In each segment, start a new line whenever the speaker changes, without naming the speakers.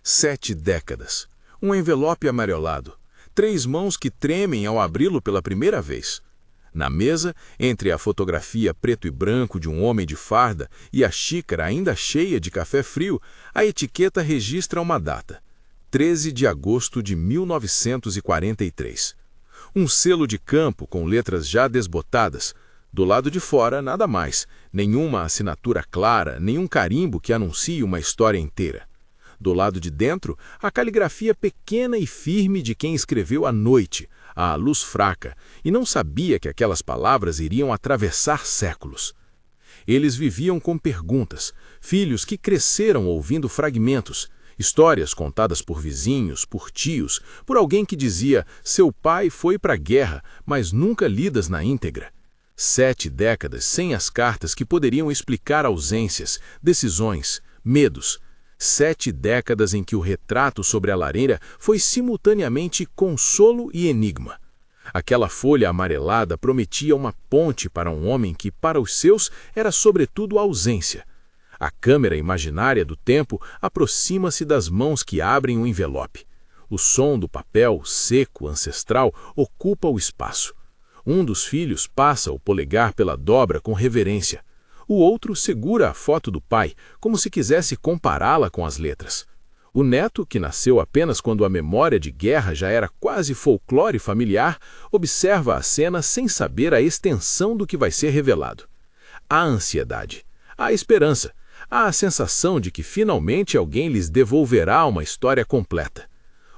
7 décadas. Um envelope amarelado. 3 mãos que tremem ao abri-lo pela primeira vez. Na mesa, entre a fotografia preto e branco de um homem de farda e a xícara ainda cheia de café frio, a etiqueta registra uma data: 13 de agosto de 1943. Um selo de campo com letras já desbotadas. Do lado de fora, nada mais, nenhuma assinatura clara, nenhum carimbo que anuncie uma história inteira. Do lado de dentro, a caligrafia pequena e firme de quem escreveu à noite, à luz fraca, e não sabia que aquelas palavras iriam atravessar séculos. Eles viviam com perguntas, filhos que cresceram ouvindo fragmentos, histórias contadas por vizinhos, por tios, por alguém que dizia: seu pai foi para a guerra, mas nunca lidas na íntegra. 7 décadas sem as cartas que poderiam explicar ausências, decisões, medos. 7 décadas em que o retrato sobre a lareira foi simultaneamente consolo e enigma. Aquela folha amarelada prometia uma ponte para um homem que, para os seus, era sobretudo ausência. A câmera imaginária do tempo aproxima-se das mãos que abrem o envelope. O som do papel, seco, ancestral, ocupa o espaço. Um dos filhos passa o polegar pela dobra com reverência. O outro segura a foto do pai, como se quisesse compará-la com as letras. O neto, que nasceu apenas quando a memória de guerra já era quase folclore familiar, observa a cena sem saber a extensão do que vai ser revelado. Há ansiedade, há esperança, há a sensação de que finalmente alguém lhes devolverá uma história completa.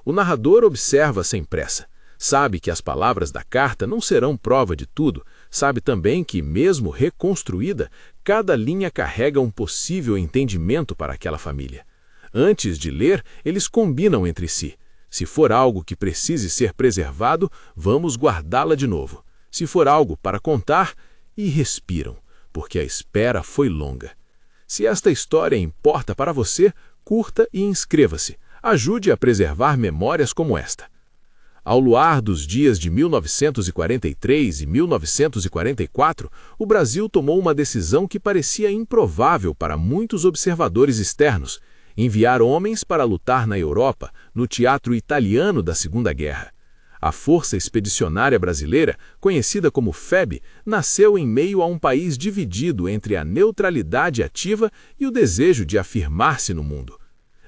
O narrador observa sem pressa. Sabe que as palavras da carta não serão prova de tudo, sabe também que, mesmo reconstruída, cada linha carrega um possível entendimento para aquela família. Antes de ler, eles combinam entre si. Se for algo que precise ser preservado, vamos guardá-la de novo. Se for algo para contar, e respiram, porque a espera foi longa. Se esta história importa para você, curta e inscreva-se. Ajude a preservar memórias como esta. Ao luar dos dias de 1943 e 1944, o Brasil tomou uma decisão que parecia improvável para muitos observadores externos: enviar homens para lutar na Europa, no teatro italiano da Segunda Guerra. A Força Expedicionária Brasileira, conhecida como FEB, nasceu em meio a um país dividido entre a neutralidade ativa e o desejo de afirmar-se no mundo.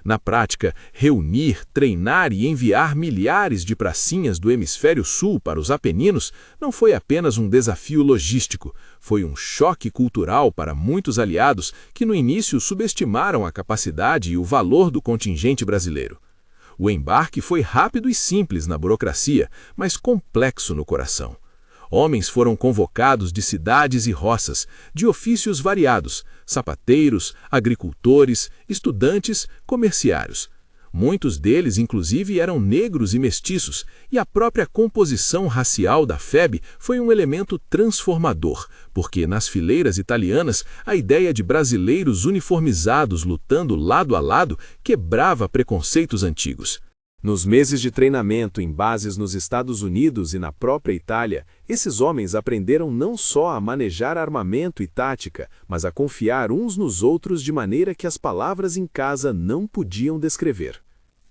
Na prática, reunir, treinar e enviar milhares de pracinhas do hemisfério sul para os Apeninos não foi apenas um desafio logístico, foi um choque cultural para muitos aliados que no início subestimaram a capacidade e o valor do contingente brasileiro. O embarque foi rápido e simples na burocracia, mas complexo no coração. Homens foram convocados de cidades e roças, de ofícios variados: sapateiros, agricultores, estudantes, comerciários. Muitos deles, inclusive, eram negros e mestiços, e a própria composição racial da FEB foi um elemento transformador, porque nas fileiras italianas a ideia de brasileiros uniformizados lutando lado a lado quebrava preconceitos antigos. Nos meses de treinamento em bases nos Estados Unidos e na própria Itália, esses homens aprenderam não só a manejar armamento e tática, mas a confiar uns nos outros de maneira que as palavras em casa não podiam descrever.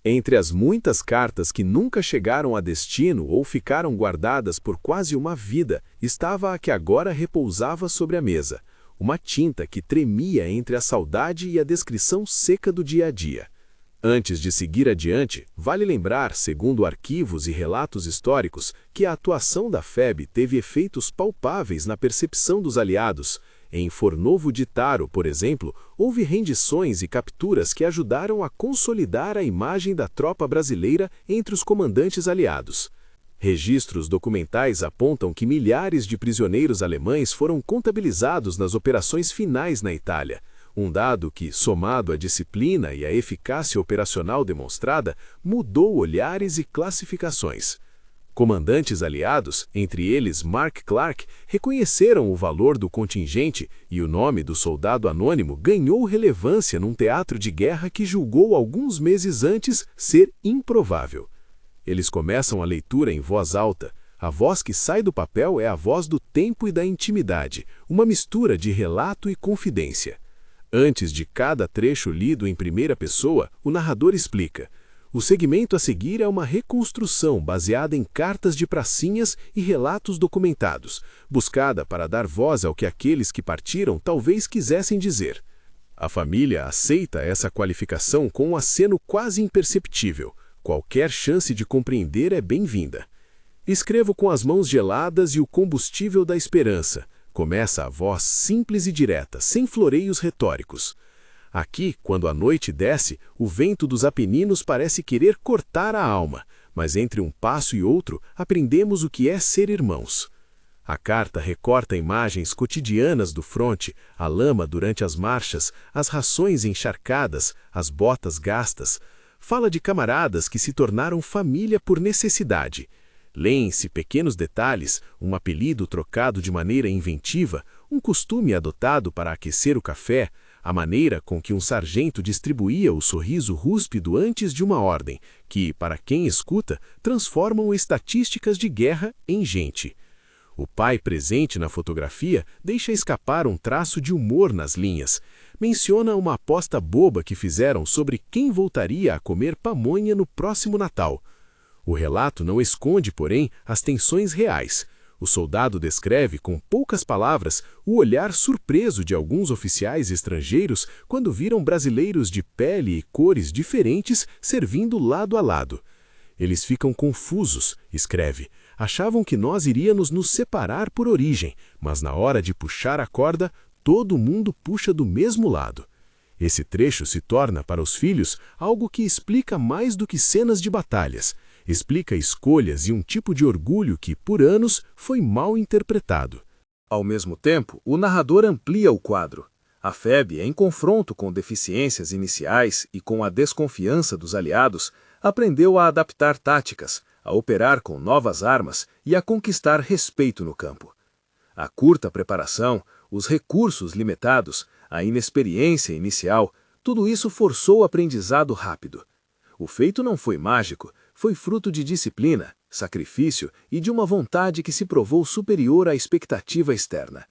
Entre as muitas cartas que nunca chegaram a destino ou ficaram guardadas por quase uma vida, estava a que agora repousava sobre a mesa, uma tinta que tremia entre a saudade e a descrição seca do dia a dia. Antes de seguir adiante, vale lembrar, segundo arquivos e relatos históricos, que a atuação da FEB teve efeitos palpáveis na percepção dos aliados. Em Fornovo di Taro, por exemplo, houve rendições e capturas que ajudaram a consolidar a imagem da tropa brasileira entre os comandantes aliados. Registros documentais apontam que milhares de prisioneiros alemães foram contabilizados nas operações finais na Itália. Um dado que, somado à disciplina e à eficácia operacional demonstrada, mudou olhares e classificações. Comandantes aliados, entre eles Mark Clark, reconheceram o valor do contingente e o nome do soldado anônimo ganhou relevância num teatro de guerra que julgou alguns meses antes ser improvável. Eles começam a leitura em voz alta. A voz que sai do papel é a voz do tempo e da intimidade, uma mistura de relato e confidência.
Antes de cada trecho lido em primeira pessoa, o narrador explica: o segmento a seguir é uma reconstrução baseada em cartas de pracinhas e relatos documentados, buscada para dar voz ao que aqueles que partiram talvez quisessem dizer. A família aceita essa qualificação com um aceno quase imperceptível. Qualquer chance de compreender é bem-vinda. Escrevo com as mãos geladas e o combustível da esperança. Começa a voz simples e direta, sem floreios retóricos. Aqui, quando a noite desce, o vento dos Apeninos parece querer cortar a alma, mas entre um passo e outro aprendemos o que é ser irmãos. A carta recorta imagens cotidianas do fronte, a lama durante as marchas, as rações encharcadas, as botas gastas. Fala de camaradas que se tornaram família por necessidade. Leem-se pequenos detalhes, um apelido trocado de maneira inventiva, um costume adotado para aquecer o café, a maneira com que um sargento distribuía o sorriso rúspido antes de uma ordem, que, para quem escuta, transformam estatísticas de guerra em gente. O pai presente na fotografia deixa escapar um traço de humor nas linhas. Menciona uma aposta boba que fizeram sobre quem voltaria a comer pamonha no próximo Natal. O relato não esconde, porém, as tensões reais. O soldado descreve, com poucas palavras, o olhar surpreso de alguns oficiais estrangeiros quando viram brasileiros de pele e cores diferentes servindo lado a lado. Eles ficam confusos, escreve. Achavam que nós iríamos nos separar por origem, mas na hora de puxar a corda, todo mundo puxa do mesmo lado. Esse trecho se torna, para os filhos, algo que explica mais do que cenas de batalhas. Explica escolhas e um tipo de orgulho que, por anos, foi mal interpretado.
Ao mesmo tempo, o narrador amplia o quadro. A FEB, em confronto com deficiências iniciais e com a desconfiança dos aliados, aprendeu a adaptar táticas, a operar com novas armas e a conquistar respeito no campo. A curta preparação, os recursos limitados, a inexperiência inicial, tudo isso forçou o aprendizado rápido. O feito não foi mágico, foi fruto de disciplina, sacrifício e de uma vontade que se provou superior à expectativa externa.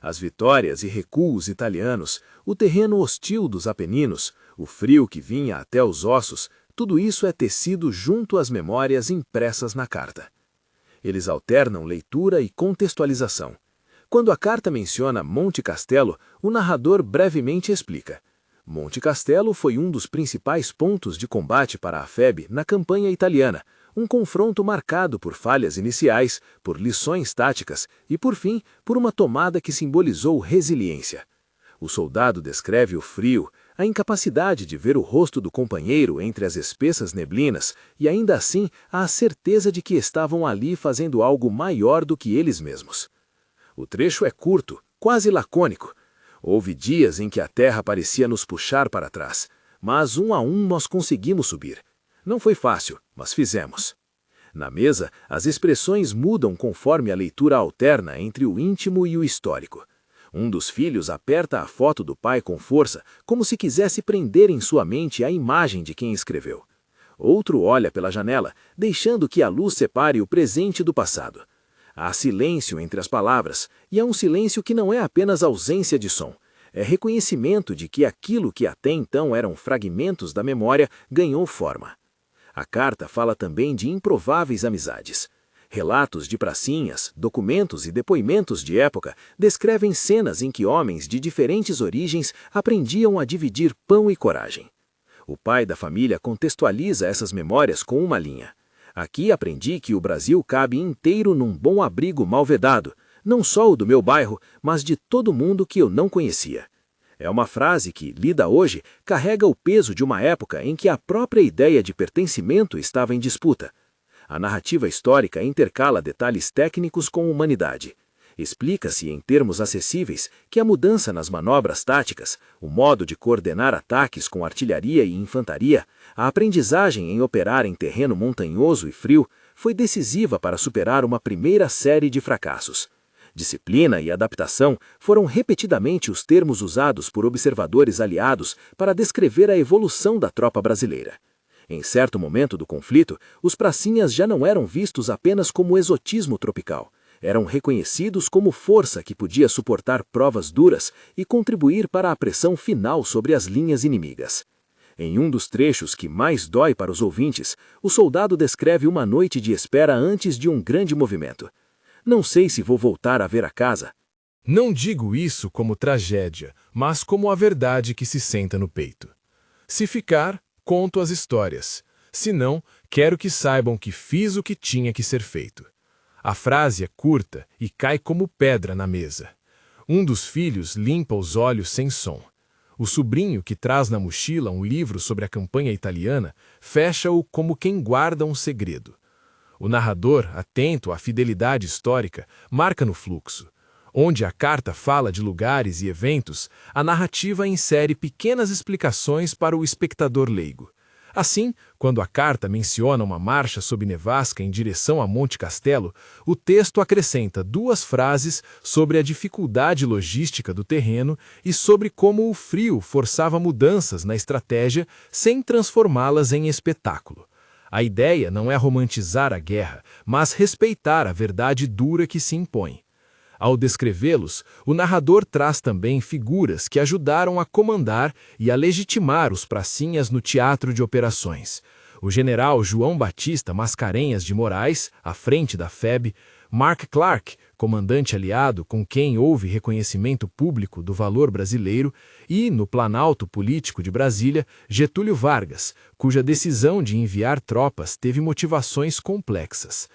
As vitórias e recuos italianos, o terreno hostil dos Apeninos, o frio que vinha até os ossos, tudo isso é tecido junto às memórias impressas na carta. Eles alternam leitura e contextualização. Quando a carta menciona Monte Castelo, o narrador brevemente explica. Monte Castelo foi um dos principais pontos de combate para a FEB na campanha italiana, um confronto marcado por falhas iniciais, por lições táticas e, por fim, por uma tomada que simbolizou resiliência. O soldado descreve o frio, a incapacidade de ver o rosto do companheiro entre as espessas neblinas e, ainda assim, a certeza de que estavam ali fazendo algo maior do que eles mesmos. O trecho é curto, quase lacônico. Houve dias em que a terra parecia nos puxar para trás, mas um a um nós conseguimos subir. Não foi fácil, mas fizemos. Na mesa, as expressões mudam conforme a leitura alterna entre o íntimo e o histórico. Um dos filhos aperta a foto do pai com força, como se quisesse prender em sua mente a imagem de quem escreveu. Outro olha pela janela, deixando que a luz separe o presente do passado. Há silêncio entre as palavras, e é um silêncio que não é apenas ausência de som. É reconhecimento de que aquilo que até então eram fragmentos da memória ganhou forma. A carta fala também de improváveis amizades. Relatos de pracinhas, documentos e depoimentos de época descrevem cenas em que homens de diferentes origens aprendiam a dividir pão e coragem. O pai da família contextualiza essas memórias com uma linha. Aqui aprendi que o Brasil cabe inteiro num bom abrigo mal vedado, não só o do meu bairro, mas de todo mundo que eu não conhecia. É uma frase que, lida hoje, carrega o peso de uma época em que a própria ideia de pertencimento estava em disputa. A narrativa histórica intercala detalhes técnicos com humanidade. Explica-se, em termos acessíveis, que a mudança nas manobras táticas, o modo de coordenar ataques com artilharia e infantaria, a aprendizagem em operar em terreno montanhoso e frio, foi decisiva para superar uma primeira série de fracassos. Disciplina e adaptação foram repetidamente os termos usados por observadores aliados para descrever a evolução da tropa brasileira. Em certo momento do conflito, os pracinhas já não eram vistos apenas como exotismo tropical.
Eram reconhecidos como força que podia suportar provas duras e contribuir para a pressão final sobre as linhas inimigas. Em um dos trechos que mais dói para os ouvintes, o soldado descreve uma noite de espera antes de um grande movimento. Não sei se vou voltar a ver a casa.
Não digo isso como tragédia, mas como a verdade que se senta no peito. Se ficar, conto as histórias. Se não, quero que saibam que fiz o que tinha que ser feito. A frase é curta e cai como pedra na mesa. Um dos filhos limpa os olhos sem som. O sobrinho, que traz na mochila um livro sobre a campanha italiana, fecha-o como quem guarda um segredo. O narrador, atento à fidelidade histórica, marca no fluxo. Onde a carta fala de lugares e eventos, a narrativa insere pequenas explicações para o espectador leigo. Assim, quando a carta menciona uma marcha sob nevasca em direção a Monte Castelo, o texto acrescenta 2 frases sobre a dificuldade logística do terreno e sobre como o frio forçava mudanças na estratégia sem transformá-las em espetáculo. A ideia não é romantizar a guerra, mas respeitar a verdade dura que se impõe. Ao descrevê-los, o narrador traz também figuras que ajudaram a comandar e a legitimar os pracinhas no teatro de operações. O general João Batista Mascarenhas de Moraes, à frente da FEB, Mark Clark, comandante aliado com quem houve reconhecimento público do valor brasileiro, e, no Planalto Político de Brasília, Getúlio Vargas, cuja decisão de enviar tropas teve motivações complexas.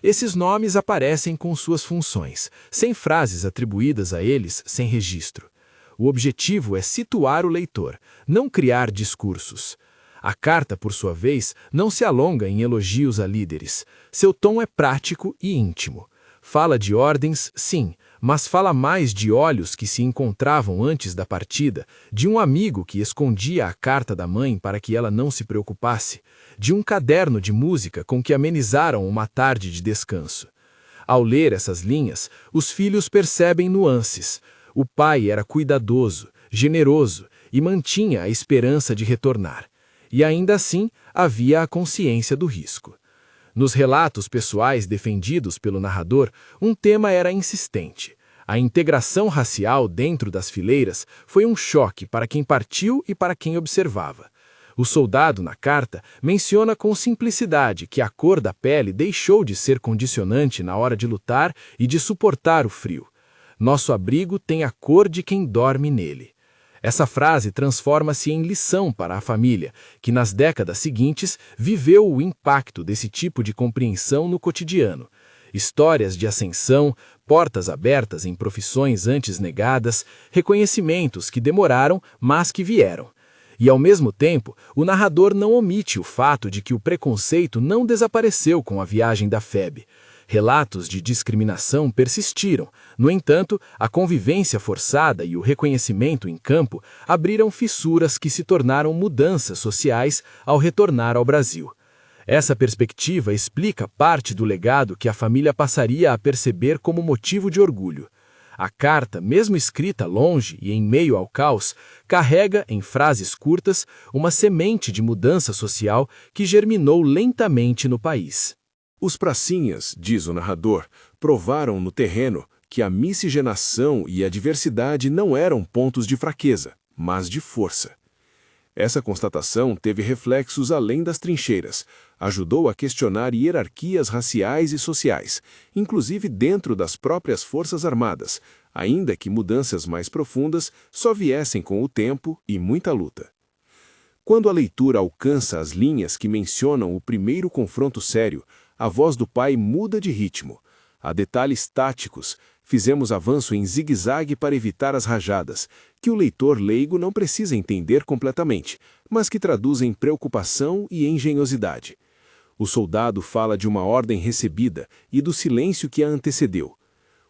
Esses nomes aparecem com suas funções, sem frases atribuídas a eles sem registro. O objetivo é situar o leitor, não criar discursos. A carta, por sua vez, não se alonga em elogios a líderes. Seu tom é prático e íntimo. Fala de ordens, sim, mas fala mais de olhos que se encontravam antes da partida, de um amigo que escondia a carta da mãe para que ela não se preocupasse, de um caderno de música com que amenizaram uma tarde de descanso. Ao ler essas linhas, os filhos percebem nuances. O pai era cuidadoso, generoso e mantinha a esperança de retornar. E ainda assim, havia a consciência do risco. Nos relatos pessoais defendidos pelo narrador, um tema era insistente. A integração racial dentro das fileiras foi um choque para quem partiu e para quem observava. O soldado, na carta, menciona com simplicidade que a cor da pele deixou de ser condicionante na hora de lutar e de suportar o frio. Nosso abrigo tem a cor de quem dorme nele. Essa frase transforma-se em lição para a família, que nas décadas seguintes viveu o impacto desse tipo de compreensão no cotidiano. Histórias de ascensão, portas abertas em profissões antes negadas, reconhecimentos que demoraram, mas que vieram. E, ao mesmo tempo, o narrador não omite o fato de que o preconceito não desapareceu com a viagem da FEB. Relatos de discriminação persistiram. No entanto, a convivência forçada e o reconhecimento em campo abriram fissuras que se tornaram mudanças sociais ao retornar ao Brasil. Essa perspectiva explica parte do legado que a família passaria a perceber como motivo de orgulho. A carta, mesmo escrita longe e em meio ao caos, carrega, em frases curtas, uma semente de mudança social que germinou lentamente no país.
Os pracinhas, diz o narrador, provaram no terreno que a miscigenação e a diversidade não eram pontos de fraqueza, mas de força. Essa constatação teve reflexos além das trincheiras, ajudou a questionar hierarquias raciais e sociais, inclusive dentro das próprias Forças Armadas, ainda que mudanças mais profundas só viessem com o tempo e muita luta. Quando a leitura alcança as linhas que mencionam o primeiro confronto sério, a voz do pai muda de ritmo. Há detalhes táticos, fizemos avanço em zigue-zague para evitar as rajadas, que o leitor leigo não precisa entender completamente, mas que traduzem preocupação e engenhosidade. O soldado fala de uma ordem recebida e do silêncio que a antecedeu.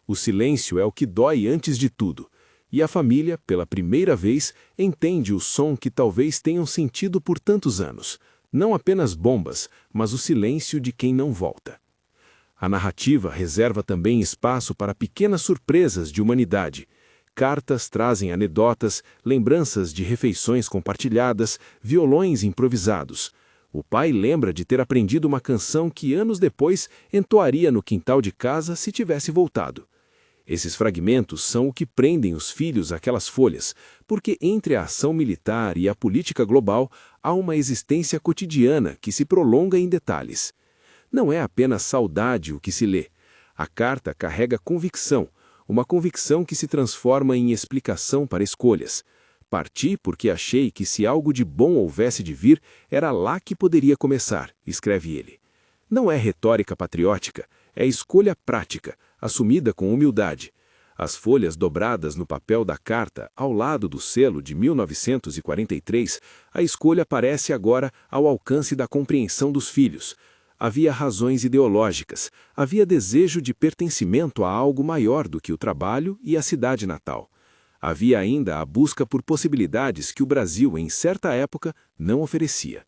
O silêncio é o que dói antes de tudo, e a família, pela primeira vez, entende o som que talvez tenham sentido por tantos anos. Não apenas bombas, mas o silêncio de quem não volta. A narrativa reserva também espaço para pequenas surpresas de humanidade. Cartas trazem anedotas, lembranças de refeições compartilhadas, violões improvisados. O pai lembra de ter aprendido uma canção que anos depois entoaria no quintal de casa se tivesse voltado. Esses fragmentos são o que prendem os filhos àquelas folhas, porque entre a ação militar e a política global há uma existência cotidiana que se prolonga em detalhes. Não é apenas saudade o que se lê. A carta carrega convicção, uma convicção que se transforma em explicação para escolhas. Parti porque achei que se algo de bom houvesse de vir, era lá que poderia começar, escreve ele. Não é retórica patriótica, é escolha prática, assumida com humildade. As folhas dobradas no papel da carta, ao lado do selo de 1943, a escolha parece agora ao alcance da compreensão dos filhos. Havia razões ideológicas, havia desejo de pertencimento a algo maior do que o trabalho e a cidade natal. Havia ainda a busca por possibilidades que o Brasil, em certa época, não oferecia.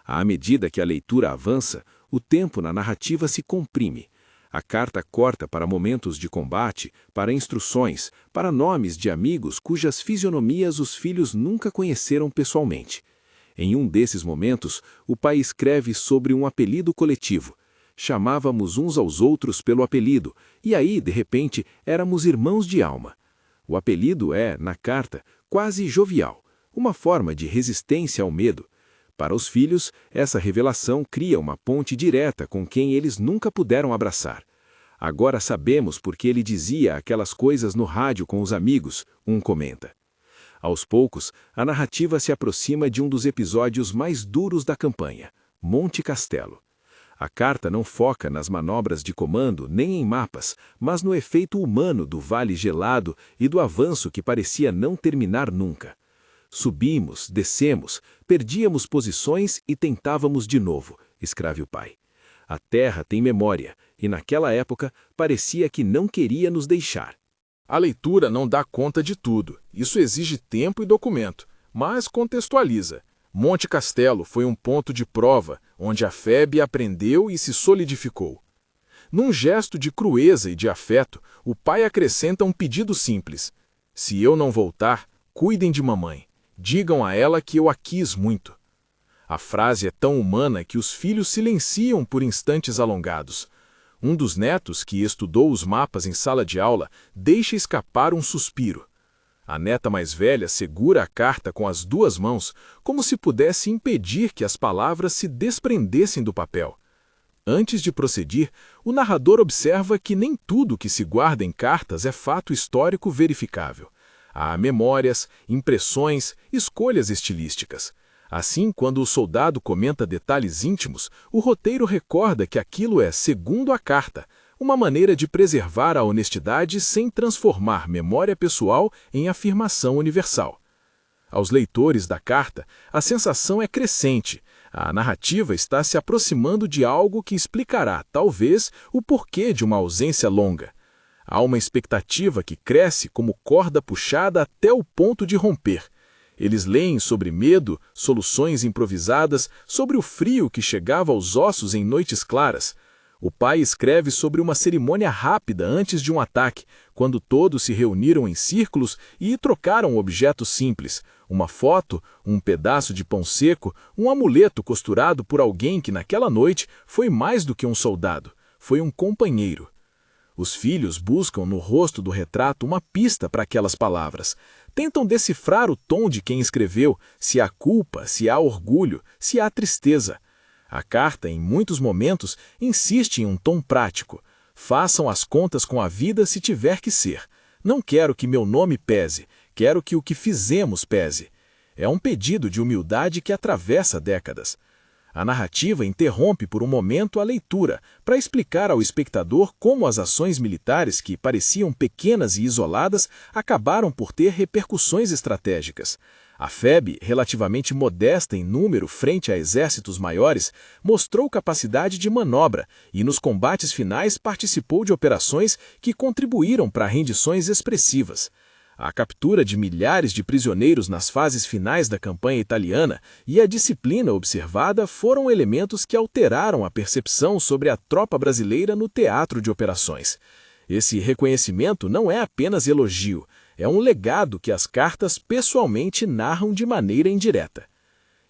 À medida que a leitura avança, o tempo na narrativa se comprime. A carta corta para momentos de combate, para instruções, para nomes de amigos cujas fisionomias os filhos nunca conheceram pessoalmente. Em um desses momentos, o pai escreve sobre um apelido coletivo. Chamávamos uns aos outros pelo apelido, e aí, de repente, éramos irmãos de alma. O apelido é, na carta, quase jovial, uma forma de resistência ao medo. Para os filhos, essa revelação cria uma ponte direta com quem eles nunca puderam abraçar. Agora sabemos por que ele dizia aquelas coisas no rádio com os amigos, um comenta. Aos poucos, a narrativa se aproxima de um dos episódios mais duros da campanha, Monte Castelo. A carta não foca nas manobras de comando nem em mapas, mas no efeito humano do vale gelado e do avanço que parecia não terminar nunca. Subimos, descemos, perdíamos posições e tentávamos de novo, escreve o pai. A terra tem memória, e naquela época parecia que não queria nos deixar.
A leitura não dá conta de tudo, isso exige tempo e documento, mas contextualiza. Monte Castelo foi um ponto de prova, onde a FEB aprendeu e se solidificou. Num gesto de crueza e de afeto, o pai acrescenta um pedido simples. Se eu não voltar, cuidem de mamãe. Digam a ela que eu a quis muito. A frase é tão humana que os filhos silenciam por instantes alongados. Um dos netos, que estudou os mapas em sala de aula, deixa escapar um suspiro. A neta mais velha segura a carta com as duas mãos, como se pudesse impedir que as palavras se desprendessem do papel. Antes de prosseguir, o narrador observa que nem tudo que se guarda em cartas é fato histórico verificável. Há memórias, impressões, escolhas estilísticas. Assim, quando o soldado comenta detalhes íntimos, o roteiro recorda que aquilo é, segundo a carta, uma maneira de preservar a honestidade sem transformar memória pessoal em afirmação universal. Aos leitores da carta, a sensação é crescente. A narrativa está se aproximando de algo que explicará, talvez, o porquê de uma ausência longa. Há uma expectativa que cresce como corda puxada até o ponto de romper. Eles leem sobre medo, soluções improvisadas, sobre o frio que chegava aos ossos em noites claras. O pai escreve sobre uma cerimônia rápida antes de um ataque, quando todos se reuniram em círculos e trocaram objetos simples, uma foto, um pedaço de pão seco, um amuleto costurado por alguém que naquela noite foi mais do que um soldado, foi um companheiro. Os filhos buscam no rosto do retrato uma pista para aquelas palavras. Tentam decifrar o tom de quem escreveu, se há culpa, se há orgulho, se há tristeza. A carta, em muitos momentos, insiste em um tom prático. Façam as contas com a vida se tiver que ser. Não quero que meu nome pese, quero que o que fizemos pese. É um pedido de humildade que atravessa décadas. A narrativa interrompe por um momento a leitura para explicar ao espectador como as ações militares que pareciam pequenas e isoladas acabaram por ter repercussões estratégicas. A FEB, relativamente modesta em número frente a exércitos maiores, mostrou capacidade de manobra e nos combates finais participou de operações que contribuíram para rendições expressivas. A captura de milhares de prisioneiros nas fases finais da campanha italiana e a disciplina observada foram elementos que alteraram a percepção sobre a tropa brasileira no teatro de operações. Esse reconhecimento não é apenas elogio, é um legado que as cartas pessoalmente narram de maneira indireta.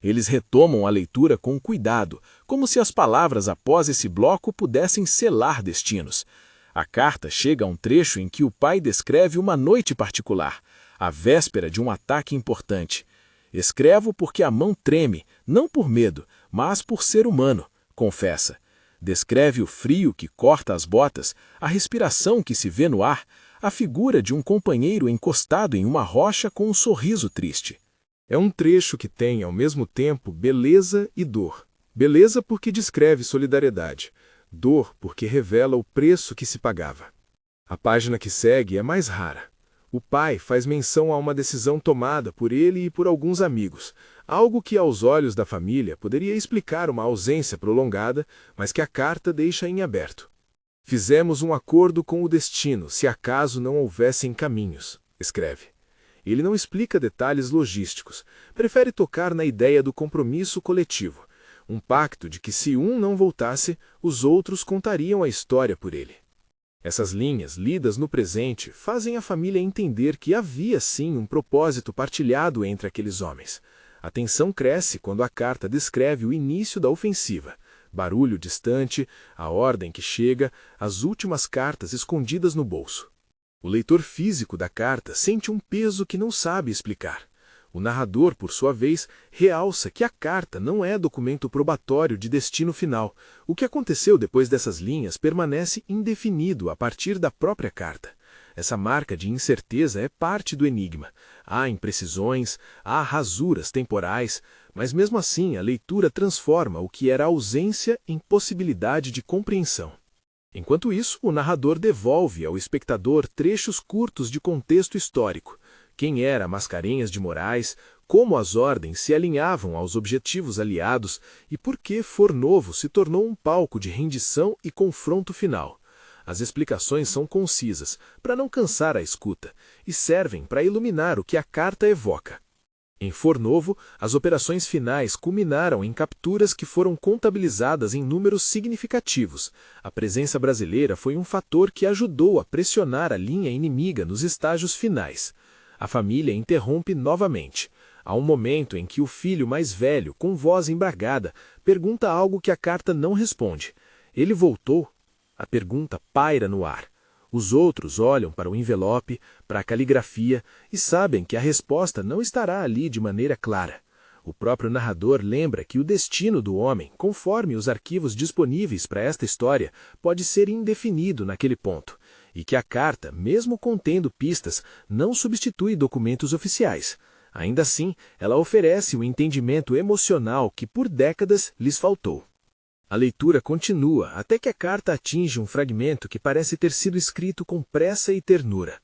Eles retomam a leitura com cuidado, como se as palavras após esse bloco pudessem selar destinos. A carta chega a um trecho em que o pai descreve uma noite particular, a véspera de um ataque importante. Escrevo porque a mão treme, não por medo, mas por ser humano, confessa. Descreve o frio que corta as botas, a respiração que se vê no ar, a figura de um companheiro encostado em uma rocha com um sorriso triste.
É um trecho que tem, ao mesmo tempo, beleza e dor. Beleza porque descreve solidariedade. Dor porque revela o preço que se pagava. A página que segue é mais rara. O pai faz menção a uma decisão tomada por ele e por alguns amigos, algo que aos olhos da família poderia explicar uma ausência prolongada, mas que a carta deixa em aberto. Fizemos um acordo com o destino, se acaso não houvessem caminhos, escreve. Ele não explica detalhes logísticos, prefere tocar na ideia do compromisso coletivo, um pacto de que se um não voltasse, os outros contariam a história por ele. Essas linhas, lidas no presente, fazem a família entender que havia sim um propósito partilhado entre aqueles homens. A tensão cresce quando a carta descreve o início da ofensiva. Barulho distante, a ordem que chega, as últimas cartas escondidas no bolso. O leitor físico da carta sente um peso que não sabe explicar. O narrador, por sua vez, realça que a carta não é documento probatório de destino final. O que aconteceu depois dessas linhas permanece indefinido a partir da própria carta. Essa marca de incerteza é parte do enigma. Há imprecisões, há rasuras temporais, mas mesmo assim a leitura transforma o que era ausência em possibilidade de compreensão. Enquanto isso, o narrador devolve ao espectador trechos curtos de contexto histórico. Quem era Mascarenhas de Moraes, como as ordens se alinhavam aos objetivos aliados e por que Fornovo se tornou um palco de rendição e confronto final. As explicações são concisas, para não cansar a escuta, e servem para iluminar o que a carta evoca. Em Fornovo, as operações finais culminaram em capturas que foram contabilizadas em números significativos. A presença brasileira foi um fator que ajudou a pressionar a linha inimiga nos estágios finais. A família interrompe novamente. Há um momento em que o filho mais velho, com voz embargada, pergunta algo que a carta não responde. Ele voltou? A pergunta paira no ar. Os outros olham para o envelope, para a caligrafia, e sabem que a resposta não estará ali de maneira clara. O próprio narrador lembra que o destino do homem, conforme os arquivos disponíveis para esta história, pode ser indefinido naquele ponto, e que a carta, mesmo contendo pistas, não substitui documentos oficiais. Ainda assim, ela oferece o entendimento emocional que por décadas lhes faltou. A leitura continua até que a carta atinge um fragmento que parece ter sido escrito com pressa e ternura.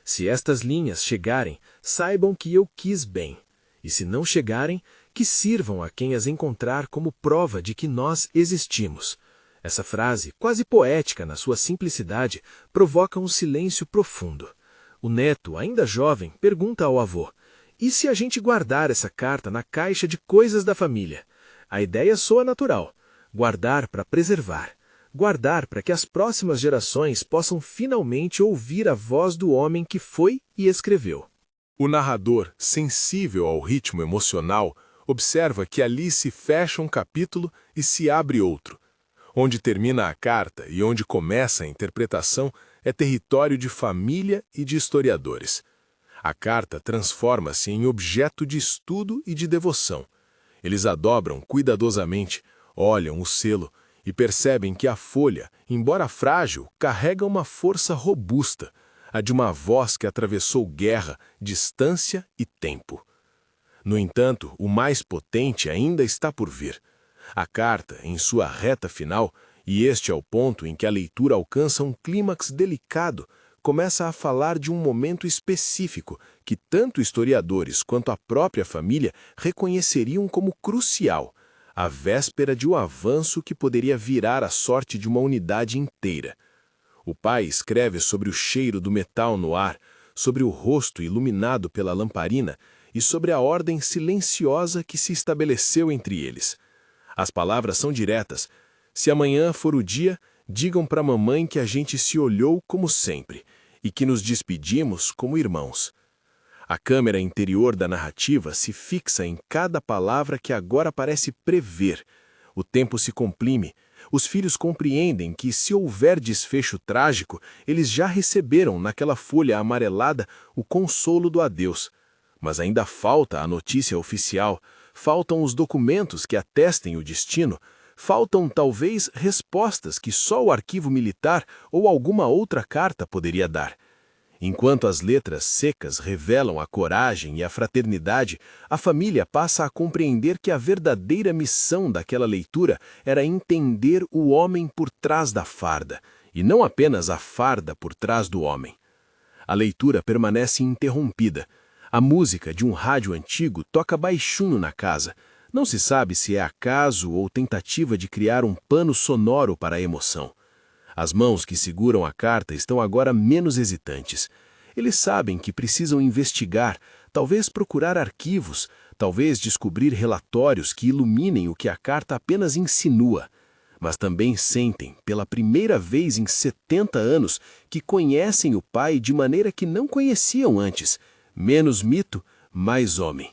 Se estas linhas chegarem, saibam que eu quis bem. E se não chegarem, que sirvam a quem as encontrar como prova de que nós existimos. Essa frase, quase poética na sua simplicidade, provoca um silêncio profundo. O neto, ainda jovem, pergunta ao avô: "E se a gente guardar essa carta na caixa de coisas da família?" A ideia soa natural. Guardar para preservar. Guardar para que as próximas gerações possam finalmente ouvir a voz do homem que foi e escreveu.
O narrador, sensível ao ritmo emocional, observa que ali se fecha um capítulo e se abre outro. Onde termina a carta e onde começa a interpretação é território de família e de historiadores. A carta transforma-se em objeto de estudo e de devoção. Eles a dobram cuidadosamente, olham o selo e percebem que a folha, embora frágil, carrega uma força robusta, a de uma voz que atravessou guerra, distância e tempo. No entanto, o mais potente ainda está por vir. A carta, em sua reta final, e este é o ponto em que a leitura alcança um clímax delicado, começa a falar de um momento específico que tanto historiadores quanto a própria família reconheceriam como crucial, a véspera de um avanço que poderia virar a sorte de uma unidade inteira. O pai escreve sobre o cheiro do metal no ar, sobre o rosto iluminado pela lamparina e sobre a ordem silenciosa que se estabeleceu entre eles. As palavras são diretas. Se amanhã for o dia, digam para a mamãe que a gente se olhou como sempre e que nos despedimos como irmãos.
A câmera interior da narrativa se fixa em cada palavra que agora parece prever. O tempo se comprime. Os filhos compreendem que, se houver desfecho trágico, eles já receberam naquela folha amarelada o consolo do adeus. Mas ainda falta a notícia oficial, faltam os documentos que atestem o destino, faltam talvez respostas que só o arquivo militar ou alguma outra carta poderia dar. Enquanto as letras secas revelam a coragem e a fraternidade, a família passa a compreender que a verdadeira missão daquela leitura era entender o homem por trás da farda, e não apenas a farda por trás do homem. A leitura permanece interrompida. A música de um rádio antigo toca baixinho na casa. Não se sabe se é acaso ou tentativa de criar um pano sonoro para a emoção. As mãos que seguram a carta estão agora menos hesitantes. Eles sabem que precisam investigar, talvez procurar arquivos, talvez descobrir relatórios que iluminem o que a carta apenas insinua. Mas também sentem, pela primeira vez em 70 anos, que conhecem o pai de maneira que não conheciam antes. Menos mito, mais homem.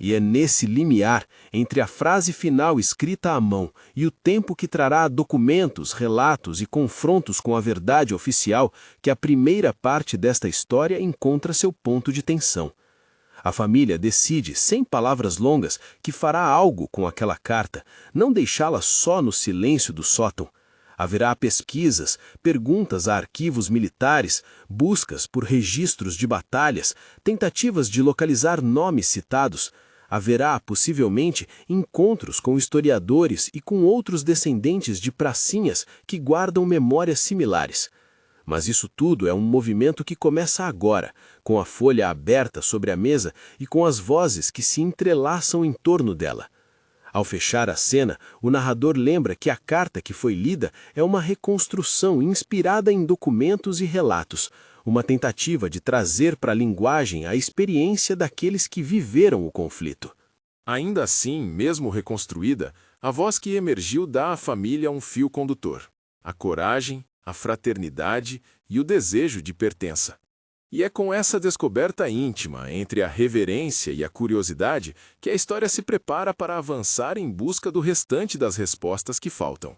E é nesse limiar, entre a frase final escrita à mão e o tempo que trará documentos, relatos e confrontos com a verdade oficial, que a primeira parte desta história encontra seu ponto de tensão. A família decide, sem palavras longas, que fará algo com aquela carta, não deixá-la só no silêncio do sótão. Haverá pesquisas, perguntas a arquivos militares, buscas por registros de batalhas, tentativas de localizar nomes citados. Haverá, possivelmente, encontros com historiadores e com outros descendentes de pracinhas que guardam memórias similares. Mas isso tudo é um movimento que começa agora, com a folha aberta sobre a mesa e com as vozes que se entrelaçam em torno dela. Ao fechar a cena, o narrador lembra que a carta que foi lida é uma reconstrução inspirada em documentos e relatos, uma tentativa de trazer para a linguagem a experiência daqueles que viveram o conflito.
Ainda assim, mesmo reconstruída, a voz que emergiu dá à família um fio condutor: a coragem, a fraternidade e o desejo de pertença. E é com essa descoberta íntima entre a reverência e a curiosidade que a história se prepara para avançar em busca do restante das respostas que faltam.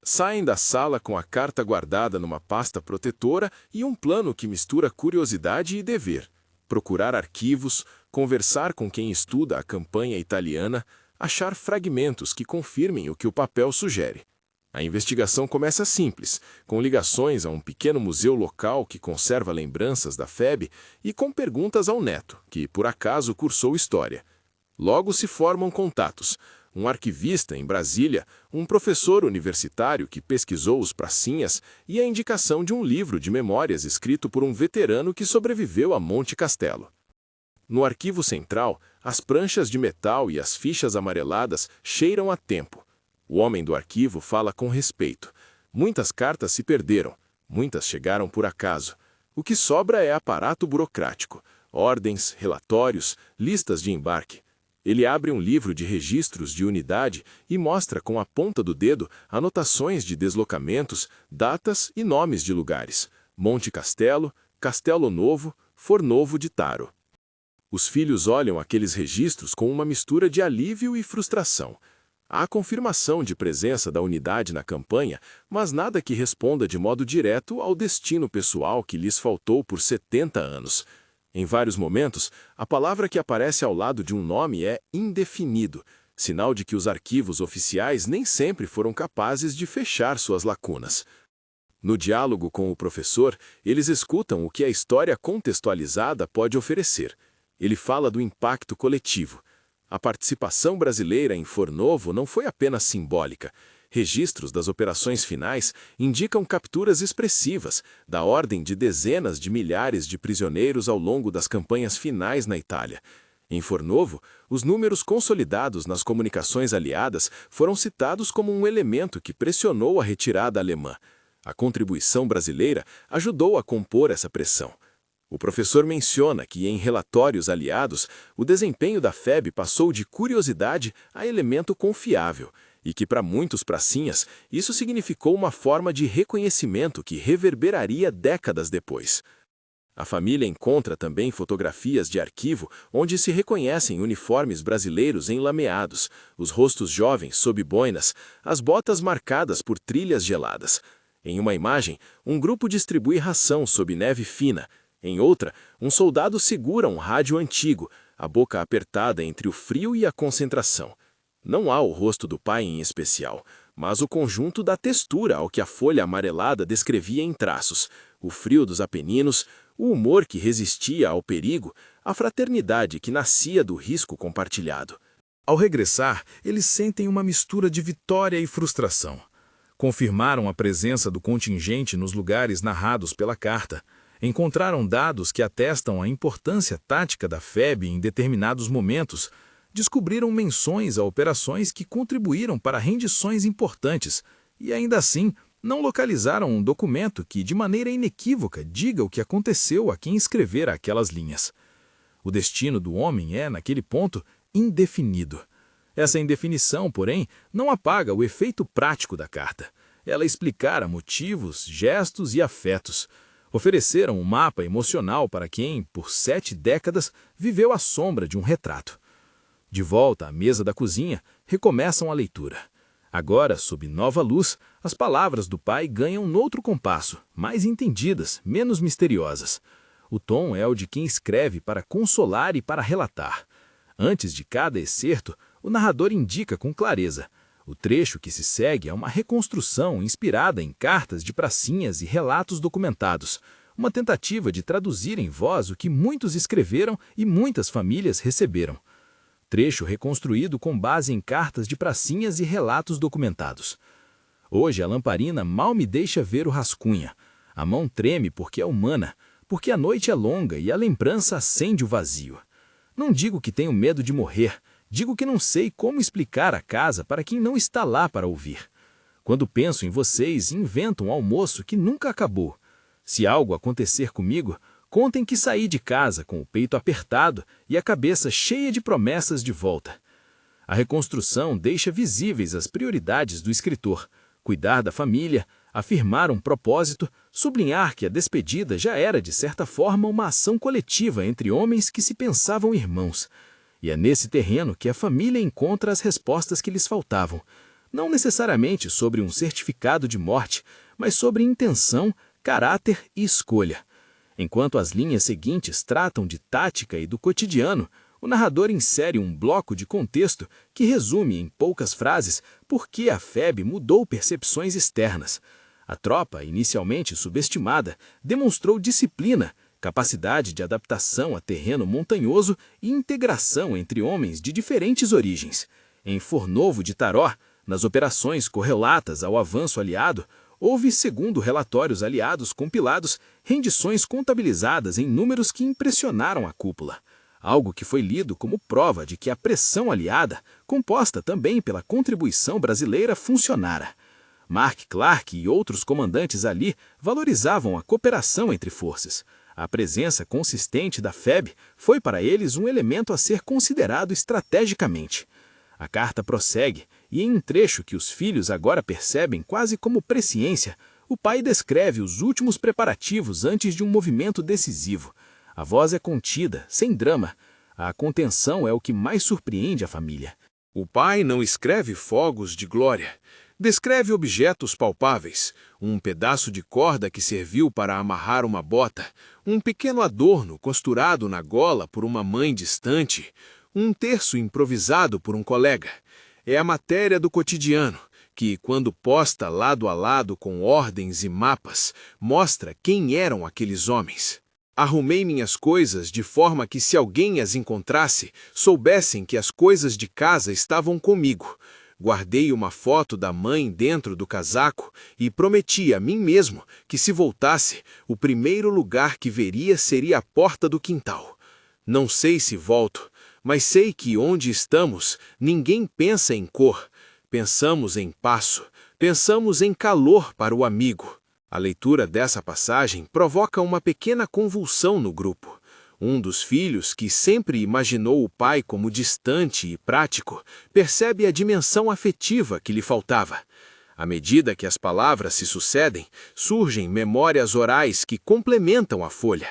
Saem da sala com a carta guardada numa pasta protetora e um plano que mistura curiosidade e dever. Procurar arquivos, conversar com quem estuda a campanha italiana, achar fragmentos que confirmem o que o papel sugere. A investigação começa simples, com ligações a um pequeno museu local que conserva lembranças da FEB e com perguntas ao neto, que por acaso cursou História. Logo se formam contatos: um arquivista em Brasília, um professor universitário que pesquisou os pracinhas e a indicação de um livro de memórias escrito por um veterano que sobreviveu a Monte Castelo. No arquivo central, as pranchas de metal e as fichas amareladas cheiram a tempo. O homem do arquivo fala com respeito. Muitas cartas se perderam, muitas chegaram por acaso. O que sobra é aparato burocrático, ordens, relatórios, listas de embarque. Ele abre um livro de registros de unidade e mostra com a ponta do dedo anotações de deslocamentos, datas e nomes de lugares: Monte Castelo, Castelo Novo, Fornovo de Taro. Os filhos olham aqueles registros com uma mistura de alívio e frustração. Há a confirmação de presença da unidade na campanha, mas nada que responda de modo direto ao destino pessoal que lhes faltou por 70 anos. Em vários momentos, a palavra que aparece ao lado de um nome é indefinido, sinal de que os arquivos oficiais nem sempre foram capazes de fechar suas lacunas. No diálogo com o professor, eles escutam o que a história contextualizada pode oferecer. Ele fala do impacto coletivo. A participação brasileira em Fornovo não foi apenas simbólica. Registros das operações finais indicam capturas expressivas, da ordem de dezenas de milhares de prisioneiros ao longo das campanhas finais na Itália. Em Fornovo, os números consolidados nas comunicações aliadas foram citados como um elemento que pressionou a retirada alemã. A contribuição brasileira ajudou a compor essa pressão. O professor menciona que, em relatórios aliados, o desempenho da FEB passou de curiosidade a elemento confiável, e que, para muitos pracinhas, isso significou uma forma de reconhecimento que reverberaria décadas depois.
A família encontra também fotografias de arquivo onde se reconhecem uniformes brasileiros enlameados, os rostos jovens sob boinas, as botas marcadas por trilhas geladas. Em uma imagem, um grupo distribui ração sob neve fina. Em outra, um soldado segura um rádio antigo, a boca apertada entre o frio e a concentração. Não há o rosto do pai em especial, mas o conjunto da textura ao que a folha amarelada descrevia em traços, o frio dos Apeninos, o humor que resistia ao perigo, a fraternidade que nascia do risco compartilhado.
Ao regressar, eles sentem uma mistura de vitória e frustração. Confirmaram a presença do contingente nos lugares narrados pela carta. Encontraram dados que atestam a importância tática da FEB em determinados momentos. Descobriram menções a operações que contribuíram para rendições importantes e, ainda assim, não localizaram um documento que, de maneira inequívoca, diga o que aconteceu a quem escrevera aquelas linhas. O destino do homem é, naquele ponto, indefinido. Essa indefinição, porém, não apaga o efeito prático da carta. Ela explicara motivos, gestos e afetos. Ofereceram um mapa emocional para quem, por 7 décadas, viveu à sombra de um retrato. De volta à mesa da cozinha, recomeçam a leitura. Agora, sob nova luz, as palavras do pai ganham noutro compasso, mais entendidas, menos misteriosas. O tom é o de quem escreve para consolar e para relatar. Antes de cada excerto, o narrador indica com clareza. O trecho que se segue é uma reconstrução inspirada em cartas de pracinhas e relatos documentados, uma tentativa de traduzir em voz o que muitos escreveram e muitas famílias receberam. Trecho reconstruído com base em cartas de pracinhas e relatos documentados. Hoje a lamparina mal me deixa ver o rascunha. A mão treme porque é humana, porque a noite é longa e a lembrança acende o vazio. Não digo que tenho medo de morrer, digo que não sei como explicar a casa para quem não está lá para ouvir. Quando penso em vocês, invento um almoço que nunca acabou. Se algo acontecer comigo, contem que saí de casa com o peito apertado e a cabeça cheia de promessas de volta. A reconstrução deixa visíveis as prioridades do escritor: cuidar da família, afirmar um propósito, sublinhar que a despedida já era, de certa forma, uma ação coletiva entre homens que se pensavam irmãos. E é nesse terreno que a família encontra as respostas que lhes faltavam, não necessariamente sobre um certificado de morte, mas sobre intenção, caráter e escolha. Enquanto as linhas seguintes tratam de tática e do cotidiano, o narrador insere um bloco de contexto que resume em poucas frases por que a FEB mudou percepções externas. A tropa, inicialmente subestimada, demonstrou disciplina, capacidade de adaptação a terreno montanhoso e integração entre homens de diferentes origens. Em Fornovo de Taró, nas operações correlatas ao avanço aliado, houve, segundo relatórios aliados compilados, rendições contabilizadas em números que impressionaram a cúpula. Algo que foi lido como prova de que a pressão aliada, composta também pela contribuição brasileira, funcionara. Mark Clark e outros comandantes ali valorizavam a cooperação entre forças. A presença consistente da FEB foi para eles um elemento a ser considerado estrategicamente. A carta prossegue, e em um trecho que os filhos agora percebem quase como presciência, o pai descreve os últimos preparativos antes de um movimento decisivo. A voz é contida, sem drama. A contenção é o que mais surpreende a família.
O pai não escreve fogos de glória. Descreve objetos palpáveis, um pedaço de corda que serviu para amarrar uma bota, um pequeno adorno costurado na gola por uma mãe distante, um terço improvisado por um colega. É a matéria do cotidiano, que, quando posta lado a lado com ordens e mapas, mostra quem eram aqueles homens. Arrumei minhas coisas de forma que, se alguém as encontrasse, soubessem que as coisas de casa estavam comigo. Guardei uma foto da mãe dentro do casaco e prometi a mim mesmo que, se voltasse, o primeiro lugar que veria seria a porta do quintal. Não sei se volto, mas sei que onde estamos, ninguém pensa em cor. Pensamos em passo, pensamos em calor para o amigo. A leitura dessa passagem provoca uma pequena convulsão no grupo. Um dos filhos, que sempre imaginou o pai como distante e prático, percebe a dimensão afetiva que lhe faltava. À medida que as palavras se sucedem, surgem memórias orais que complementam a folha.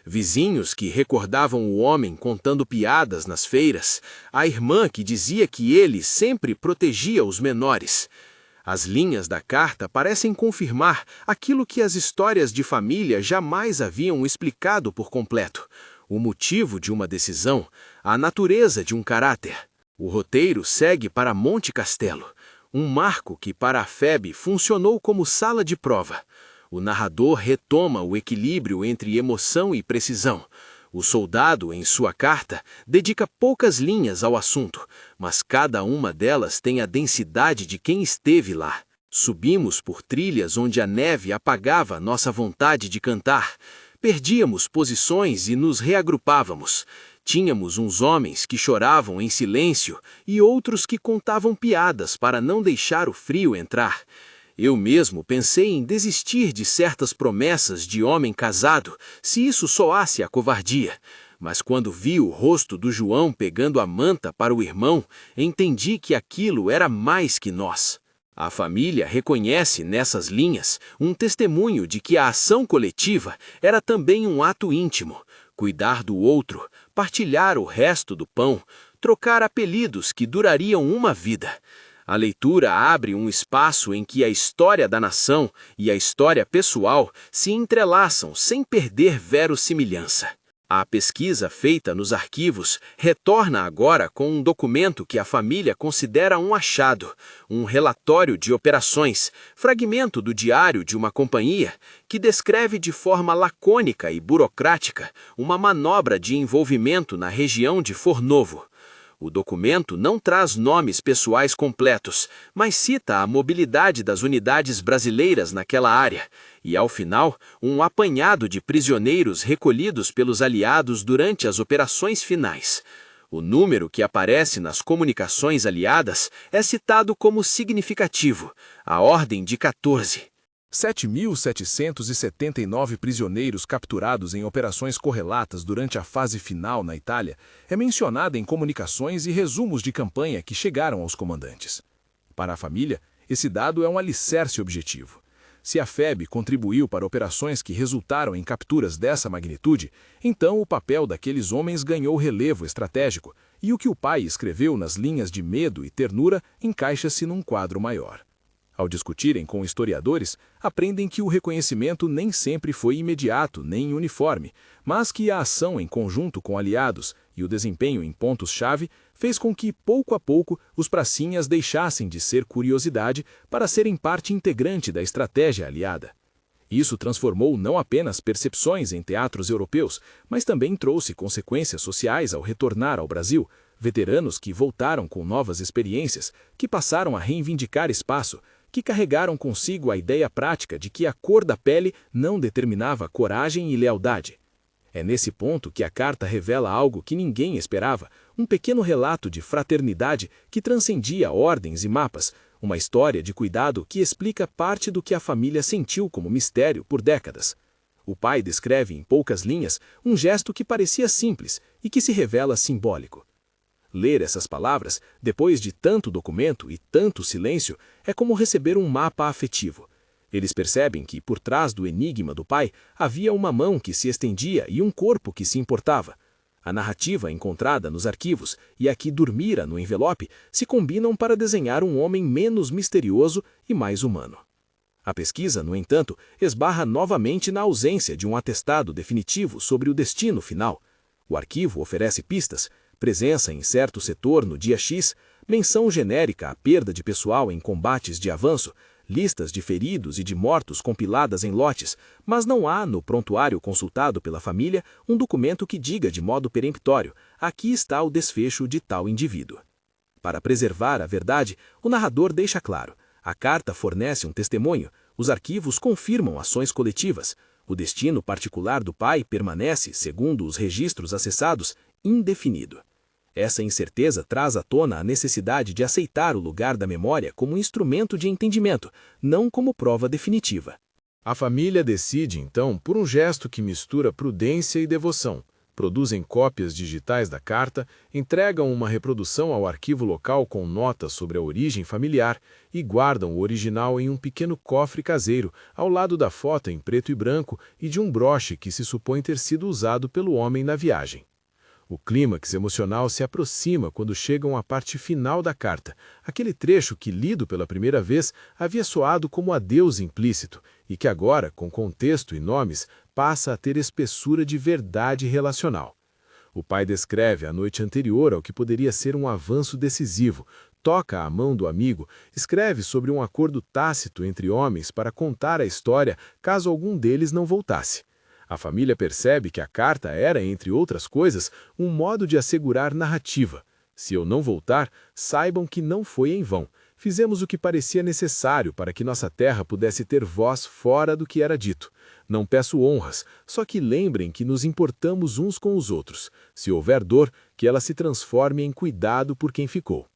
Vizinhos que recordavam o homem contando piadas nas feiras, a irmã que dizia que ele sempre protegia os menores. As linhas da carta parecem confirmar aquilo que as histórias de família jamais haviam explicado por completo: o motivo de uma decisão, a natureza de um caráter. O roteiro segue para Monte Castelo, um marco que para a FEB funcionou como sala de prova. O narrador retoma o equilíbrio entre emoção e precisão. O soldado, em sua carta, dedica poucas linhas ao assunto, mas cada uma delas tem a densidade de quem esteve lá. Subimos por trilhas onde a neve apagava nossa vontade de cantar. Perdíamos posições e nos reagrupávamos. Tínhamos uns homens que choravam em silêncio e outros que contavam piadas para não deixar o frio entrar. Eu mesmo pensei em desistir de certas promessas de homem casado, se isso soasse a covardia. Mas quando vi o rosto do João pegando a manta para o irmão, entendi que aquilo era mais que nós. A família reconhece nessas linhas um testemunho de que a ação coletiva era também um ato íntimo. Cuidar do outro, partilhar o resto do pão, trocar apelidos que durariam uma vida. A leitura abre um espaço em que a história da nação e a história pessoal se entrelaçam sem perder verossimilhança. A pesquisa feita nos arquivos retorna agora com um documento que a família considera um achado, um relatório de operações, fragmento do diário de uma companhia, que descreve de forma lacônica e burocrática uma manobra de envolvimento na região de Fornovo. O documento não traz nomes pessoais completos, mas cita a mobilidade das unidades brasileiras naquela área e, ao final, um apanhado de prisioneiros recolhidos pelos aliados durante as operações finais. O número que aparece nas comunicações aliadas é citado como significativo, a ordem de 14.
7.779 prisioneiros capturados em operações correlatas durante a fase final na Itália é mencionada em comunicações e resumos de campanha que chegaram aos comandantes. Para a família, esse dado é um alicerce objetivo. Se a FEB contribuiu para operações que resultaram em capturas dessa magnitude, então o papel daqueles homens ganhou relevo estratégico e o que o pai escreveu nas linhas de medo e ternura encaixa-se num quadro maior. Ao discutirem com historiadores, aprendem que o reconhecimento nem sempre foi imediato nem uniforme, mas que a ação em conjunto com aliados e o desempenho em pontos-chave fez com que, pouco a pouco, os pracinhas deixassem de ser curiosidade para serem parte integrante da estratégia aliada. Isso transformou não apenas percepções em teatros europeus, mas também trouxe consequências sociais ao retornar ao Brasil, veteranos que voltaram com novas experiências, que passaram a reivindicar espaço, que carregaram consigo a ideia prática de que a cor da pele não determinava coragem e lealdade. É nesse ponto que a carta revela algo que ninguém esperava, um pequeno relato de fraternidade que transcendia ordens e mapas, uma história de cuidado que explica parte do que a família sentiu como mistério por décadas. O pai descreve em poucas linhas um gesto que parecia simples e que se revela simbólico. Ler essas palavras, depois de tanto documento e tanto silêncio, é como receber um mapa afetivo. Eles percebem que, por trás do enigma do pai, havia uma mão que se estendia e um corpo que se importava. A narrativa encontrada nos arquivos e a que dormira no envelope se combinam para desenhar um homem menos misterioso e mais humano. A pesquisa, no entanto, esbarra novamente na ausência de um atestado definitivo sobre o destino final. O arquivo oferece pistas, presença em certo setor no dia X, menção genérica à perda de pessoal em combates de avanço, listas de feridos e de mortos compiladas em lotes, mas não há no prontuário consultado pela família um documento que diga de modo peremptório: aqui está o desfecho de tal indivíduo. Para preservar a verdade, o narrador deixa claro: a carta fornece um testemunho, os arquivos confirmam ações coletivas, o destino particular do pai permanece, segundo os registros acessados, indefinido. Essa incerteza traz à tona a necessidade de aceitar o lugar da memória como instrumento de entendimento, não como prova definitiva.
A família decide, então, por um gesto que mistura prudência e devoção,
produzem cópias digitais da carta, entregam uma reprodução ao arquivo local com notas sobre a origem familiar e guardam o original em um pequeno cofre caseiro, ao lado da foto em preto e branco e de um broche que se supõe ter sido usado pelo homem na viagem. O clímax emocional se aproxima quando chegam à parte final da carta, aquele trecho que, lido pela primeira vez, havia soado como adeus implícito e que agora, com contexto e nomes, passa a ter espessura de verdade relacional. O pai descreve a noite anterior ao que poderia ser um avanço decisivo, toca a mão do amigo, escreve sobre um acordo tácito entre homens para contar a história caso algum deles não voltasse. A família percebe que a carta era, entre outras coisas, um modo de assegurar narrativa. Se eu não voltar, saibam que não foi em vão. Fizemos o que parecia necessário para que nossa terra pudesse ter voz fora do que era dito. Não peço honras, só que lembrem que nos importamos uns com os outros. Se houver dor, que ela se transforme em cuidado por quem ficou.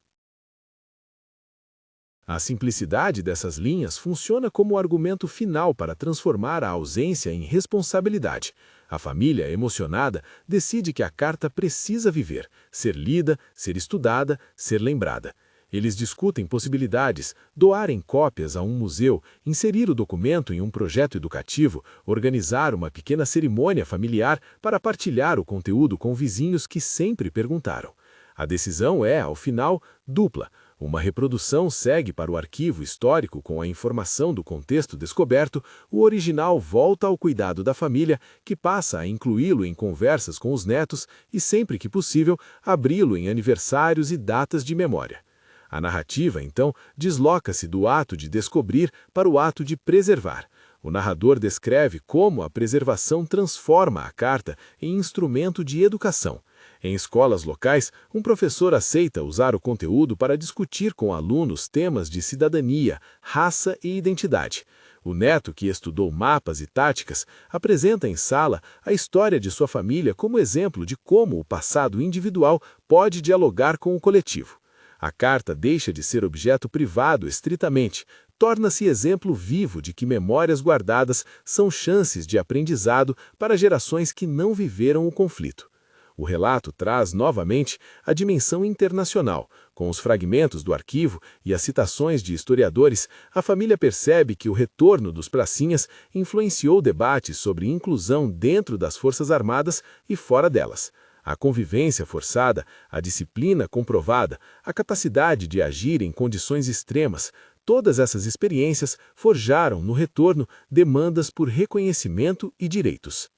A simplicidade dessas linhas funciona como argumento final para transformar a ausência em responsabilidade. A família, emocionada, decide que a carta precisa viver, ser lida, ser estudada, ser lembrada. Eles discutem possibilidades, doarem cópias a um museu, inserir o documento em um projeto educativo, organizar uma pequena cerimônia familiar para partilhar o conteúdo com vizinhos que sempre perguntaram. A decisão é, ao final, dupla. Uma reprodução segue para o arquivo histórico com a informação do contexto descoberto, o original volta ao cuidado da família, que passa a incluí-lo em conversas com os netos e, sempre que possível, abri-lo em aniversários e datas de memória. A narrativa, então, desloca-se do ato de descobrir para o ato de preservar. O narrador descreve como a preservação transforma a carta em instrumento de educação. Em escolas locais, um professor aceita usar o conteúdo para discutir com alunos temas de cidadania, raça e identidade. O neto, que estudou mapas e táticas, apresenta em sala a história de sua família como exemplo de como o passado individual pode dialogar com o coletivo. A carta deixa de ser objeto privado estritamente, torna-se exemplo vivo de que memórias guardadas são chances de aprendizado para gerações que não viveram o conflito. O relato traz, novamente, a dimensão internacional. Com os fragmentos do arquivo e as citações de historiadores, a família percebe que o retorno dos pracinhas influenciou debates sobre inclusão dentro das Forças Armadas e fora delas. A convivência forçada, a disciplina comprovada, a capacidade de agir em condições extremas, todas essas experiências forjaram, no retorno, demandas por reconhecimento e direitos.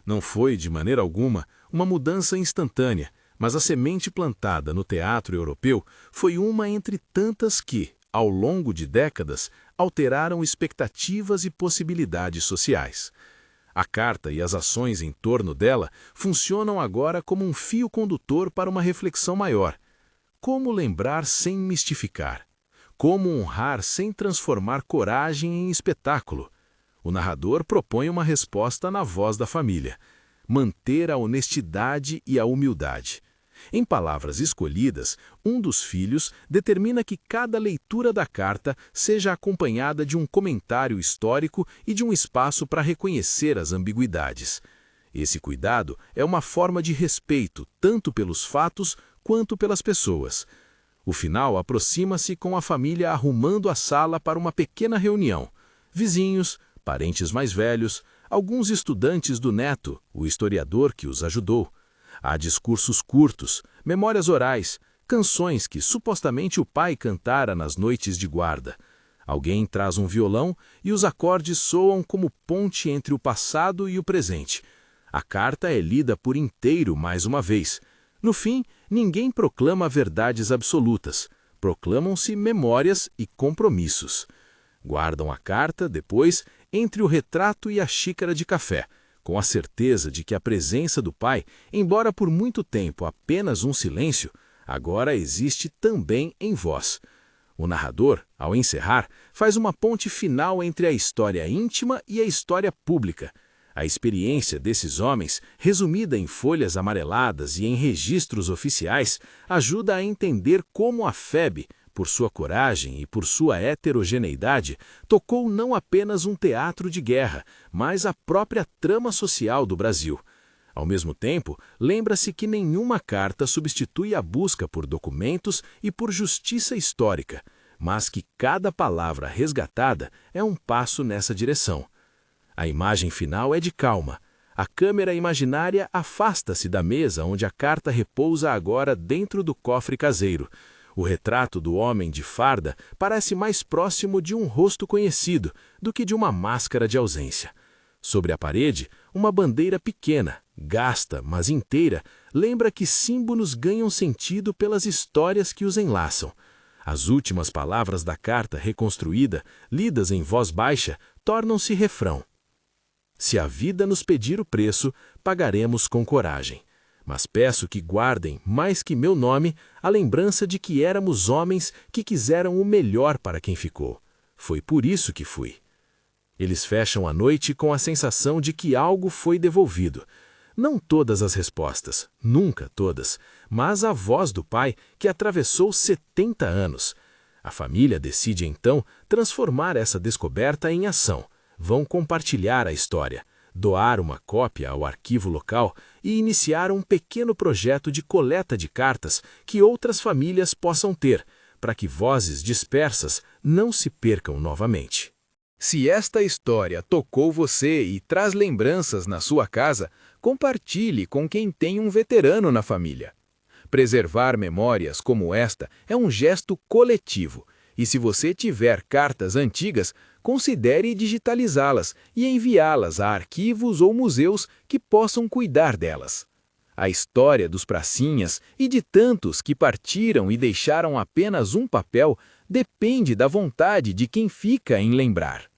Não foi, de maneira alguma, uma mudança instantânea, mas a semente plantada no teatro europeu foi uma entre tantas que, ao longo de décadas, alteraram expectativas e possibilidades sociais. A carta e as ações em torno dela funcionam agora como um fio condutor para uma reflexão maior. Como lembrar sem mistificar? Como honrar sem transformar coragem em espetáculo? O narrador propõe uma resposta na voz da família: manter a honestidade e a humildade. Em palavras escolhidas, um dos filhos determina que cada leitura da carta seja acompanhada de um comentário histórico e de um espaço para reconhecer as ambiguidades. Esse cuidado é uma forma de respeito tanto pelos fatos quanto pelas pessoas. O final aproxima-se com a família arrumando a sala para uma pequena reunião. Vizinhos, parentes mais velhos, alguns estudantes do neto, o historiador que os ajudou. Há discursos curtos, memórias orais, canções que supostamente o pai cantara nas noites de guarda. Alguém traz um violão e os acordes soam como ponte entre o passado e o presente. A carta é lida por inteiro mais uma vez. No fim, ninguém proclama verdades absolutas. Proclamam-se memórias e compromissos. Guardam a carta, depois, entre o retrato e a xícara de café, com a certeza de que a presença do pai, embora por muito tempo apenas um silêncio, agora existe também em voz. O narrador, ao encerrar, faz uma ponte final entre a história íntima e a história pública. A experiência desses homens, resumida em folhas amareladas e em registros oficiais, ajuda a entender como a FEB, por sua coragem e por sua heterogeneidade, tocou não apenas um teatro de guerra, mas a própria trama social do Brasil.
Ao mesmo tempo, lembra-se que nenhuma carta substitui a busca por documentos e por justiça histórica, mas que cada palavra resgatada é um passo nessa direção. A imagem final é de calma. A câmera imaginária afasta-se da mesa onde a carta repousa agora dentro do cofre caseiro. O retrato do homem de farda parece mais próximo de um rosto conhecido do que de uma máscara de ausência. Sobre a parede, uma bandeira pequena, gasta, mas inteira, lembra que símbolos ganham sentido pelas histórias que os enlaçam. As últimas palavras da carta reconstruída, lidas em voz baixa, tornam-se refrão. Se a vida nos pedir o preço, pagaremos com coragem. Mas peço que guardem, mais que meu nome, a lembrança de que éramos homens que quiseram o melhor para quem ficou. Foi por isso que fui. Eles fecham a noite com a sensação de que algo foi devolvido. Não todas as respostas, nunca todas, mas a voz do pai que atravessou 70 anos. A família decide então transformar essa descoberta em ação. Vão compartilhar a história, doar uma cópia ao arquivo local e iniciar um pequeno projeto de coleta de cartas que outras famílias possam ter, para que vozes dispersas não se percam novamente.
Se esta história tocou você e traz lembranças na sua casa, compartilhe com quem tem um veterano na família. Preservar memórias como esta é um gesto coletivo, e se você tiver cartas antigas, considere digitalizá-las e enviá-las a arquivos ou museus que possam cuidar delas. A história dos pracinhas e de tantos que partiram e deixaram apenas um papel depende da vontade de quem fica em lembrar.